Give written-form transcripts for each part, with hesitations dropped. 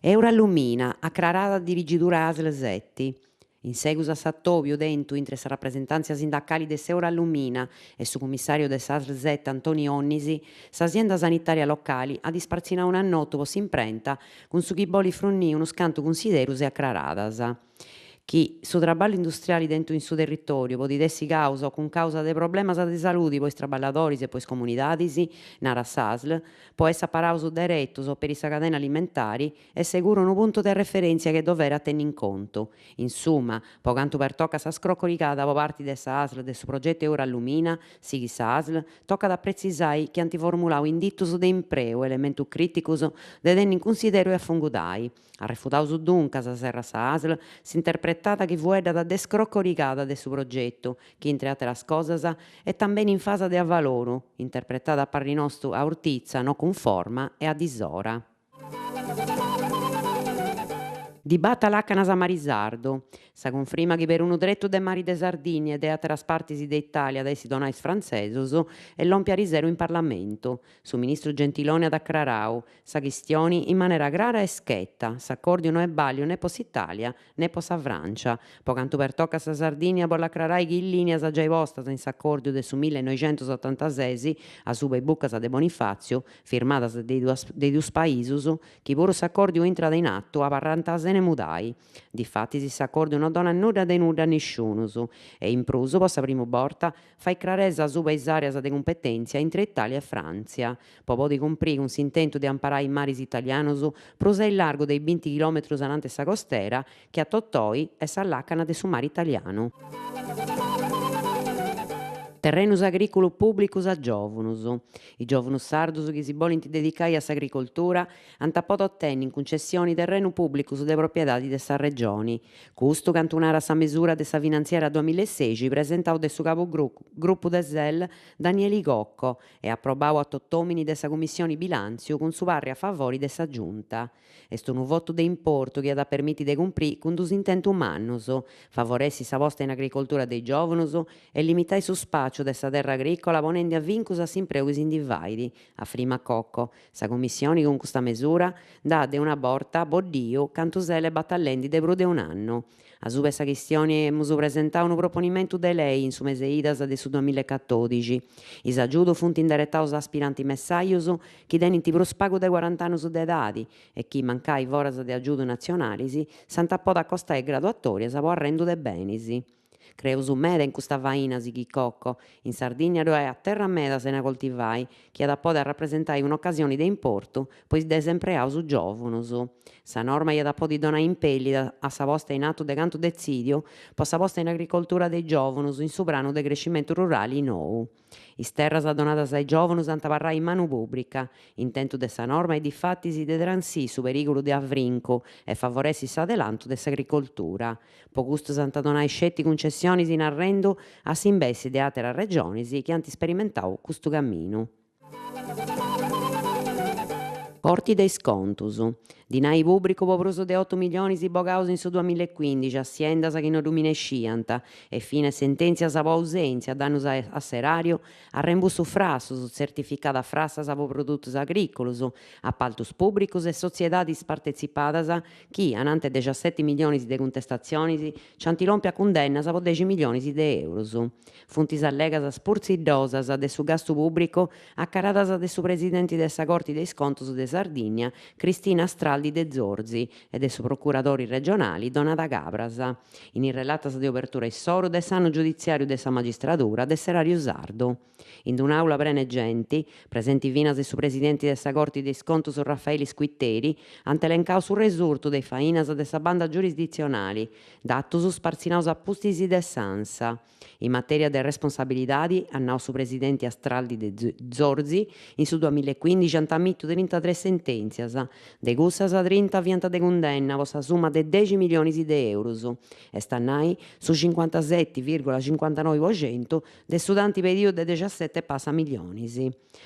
Eurallumina, acclarada dirigidura ASL Setti. In seguito a s'attovio dentu intre sa rappresentanza sindacali de Eurallumina e su commissario de ASL Setti Antoni Onnisi, s'azienda sanitaria locali ha disparzinau un annotto po s'imprenta con su chi boli frunnì uno scanto considerus e acclaradas. Chi su traballo industriali dentro in su territorio podi dessi causa o con causa de problemas de saludi poi traballadores e poi comunidades, nara SASL, può essere paraus direttos o per sa cadena alimentari e seguro un punto de referenza che dovere tenere in conto. Insomma, po cantu pertocca sa scroccoricada po parte de sa ASL de su progetto Eurallumina, sighi sa ASL, tocca da precisare che antiformulau indittus de impreu, elementu criticus de tenere in considero e affungudai. A refutaus dunque sa serra sa ASL s'interpretata chi fuedda da descroccoricada de su progetto, chi entre atteras cosas è também in fase de avvaloru, interpretata a parri nostru a urtizza, no conforma e a disora. Dibatta l'Acanas a Marisardo. Sa conferma che per unu dretto de mari de Sardigna e de atteras partis de Italia dai sidonais francesos e l'ompia riseru in Parlamento. Su ministro Gentiloni ad acclarau sa chistioni in maniera grara e schetta. S'accordio no è balio né pos Italia né pos sa Francia. Po cantu pertocca sa Sardigna por l'acclarai che in linea sa già postas in s'accordio de su 1986 a suba i buccas de Bonifazio firmadas dei dus paisus chi puru s'accordio intrada in atto a parrantasene mudai. Difatti si s'accordio non dona nulla de nulla a nisciunus e in prusu possa prima volta fai claresa suba is areas de competenza intra Italia e Francia. Po podi cumpri un s'intento de amparai i maris italianus prusa il largo dei 20 chilometros anante sa costera che a Tottoi è s'allacana de su mare italiano. Terrenus agricolu publicus a giovunus. I giovunus sardus chi si bolint dedicare a s'agricoltura ant appodu ottenni in concessioni terrenu publicus de propriedadi de sa regioni. Custu cantunara sa mesura de sa finanziaria 2016 presentau de su gruppu de SEL Danieli Cocco e approvau a tottomini de sa commissione bilanzio con su parri a favori de sa giunta. Est unu votu de importu chi at permiti de cumprì cun dus intentu mannus, favoressi sa posta in agricoltura dei giovunus e limitai su spazio de sa terra agricola ponende a vincus a s'impreu chi s'indivaidi, affirma Cocco. Sa commissione con custa mesura dat de una borta boddio cantu sele battalendi de prus de un anno. A su per sa chistione emus presentau unu proponimentu de lei in su mese idas de su 2014. Is agiudu funt indirettaus a aspiranti messaius chi tenint prus pagu de 40 annus de edadi e chi mancai foras de agiudu nazionalis s'ant appodu accostare graduatorias po arrendu de benis. Creus meda in custa faina, sighi Cocco. In Sardigna dove a terra meda se ne coltivai, chi ad appoda rappresentare un'occasione de importu, pois desempreaus giovunus. Sa norma iat appodi donare impelli a sa posta in atto de cantu dezidio, po sa posta in agricoltura dei giovunus in su pranu de crescimentu rurali nou. Is terras donadas ai giovunus ant parrai in manu pubblica. Intentu de sa norma e difatti si de transì su periculu de avrincu e favoressi s'adelantu de s'agricoltura. Po custu s'ant donai scetti concessionis in arrendu a s'imbessi de atteras regionis chi ant sperimentau custu camminu. Corti dei scontus. Dinai pubblicu po prus de 8 milioni bogaus in su 2015, aziendas chi non ruminesciant e fine sentenzias po ausentia, dannos a s'erario, a rimbursu frassus, certificada frassas po produttus agricolus, appaltus pubblicus e sociedades partecipadas chi, anante 17 milioni de contestazzionis, c'antilompia cundennas po 10 milioni de euros. Funt is allegas spurziddosas de su gastu pubblicu accaradas de su presidente de sa Corte dei Scontus de Sardigna, Cristina Straldi de Zorzi, e de su procuradori regionali Donata Cabras, in irrelatas de obertura issoru de s'anno giudiziario de sa magistratura de Serario Sardo. In un'aula plena genti, presenti finas de su presidente de sa Corte dei Scontus Raffaele Squitteri, ant elencau su resurtu de fainas de sa banda giurisdizionali, dattus sparzinaus a pustis de sansa. In materia de responsabilidadi, annau su presidente Astraldi de Zorzi, in su 2015 ant ammittu 33 sentenzias, de cussas 30 fiant de cundenna pro sa summa de 10 milioni de euros, e stannai su 57,59% de su tanti periodu de 17 passa milionis.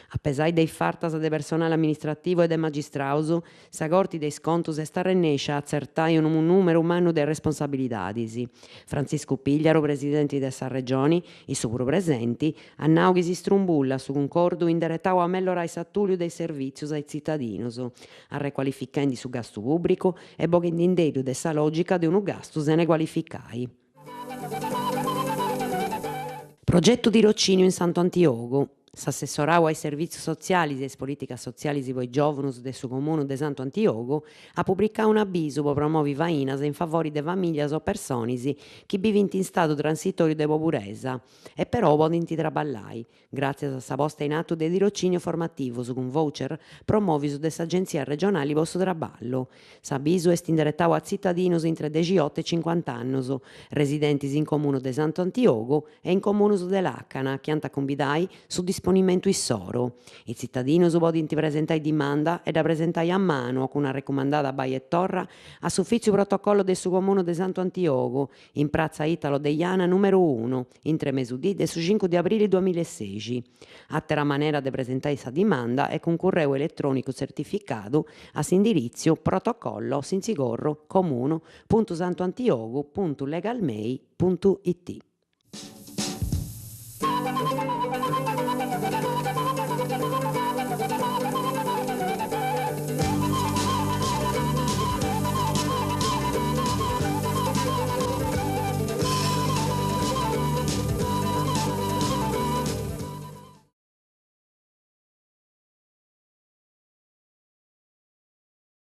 A pesai dei fartas de personale amministrativu e de magistraus, sa Corte dei Contos est arrennescia a azertare un numeru mannu de responsabilidades. Franciscu Pigliaru, presidente de sa Regione, issu puru presenti, a nau chi si strumbullat su cuncordu inderetadu a mellorai s'attuliu dei servizios ai zittadinos, a requalificende su gastu pubblicu e boghende in dedu de sa logica de unu gastu sene qualificai. Progetto tirocinio in Santo Antiogu. S'assessorau ai servizi soziali e alle politiche sociali per i giovani de su comune de Santo Antiogu ha pubblicato un avviso per promuovere fainas in favore de famiglie o persone che vivono in stato transitorio de pobreza e però possono traballare, grazie a sa posta in atto de tirocinio formativo su un voucher promoviso de s'agenzia regionale per su traballo. S'avviso est indirettato a cittadinos intre 18 e 50 anni, residenti in comune de Santo Antiogu e in comune de Lacana, che hanno convidai su disponimento issoro. I cittadini possono presentare dimanda e da presentare a mano con una raccomandata Baie Torra a suffizio protocollo del suo comune di Santo Antiogu in Piazza Italo Deiana numero 1 in 3 mesudì del 5 di aprile 2016. Attera maniera di presentare questa dimanda è con correo elettronico certificato a s'indirizio protocollo sinzigorro comune.santoantiogu.legalmei.it.